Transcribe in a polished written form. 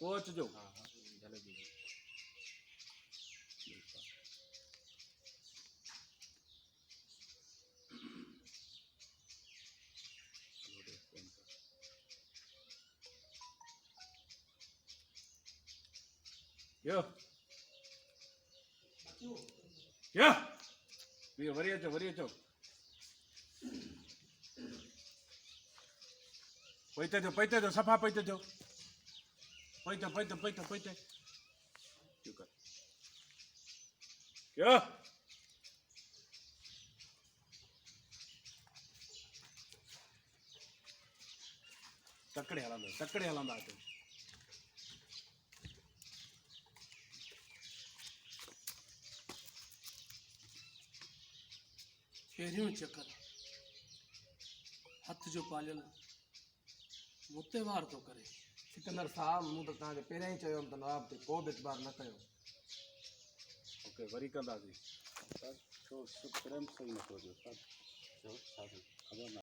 पहुंचजो। हाँ हाँ जलेबी यो यो वीर वरी अचो पैते जो सफ़ा पैते जो पैते यो तकड़े हलंदा अचो पहिरियों चक्कर हथ जो पालियल मुते वार तो करे। सिकंदर साहब मूं त तव्हांखे पहिरियों ई चयो हुउमि त नवाब ते को बि एतबार न कयो। ओके वरी कंदासीं सर छो प्रेम सही नथो ॾियो सर छो छा थियो? खबर न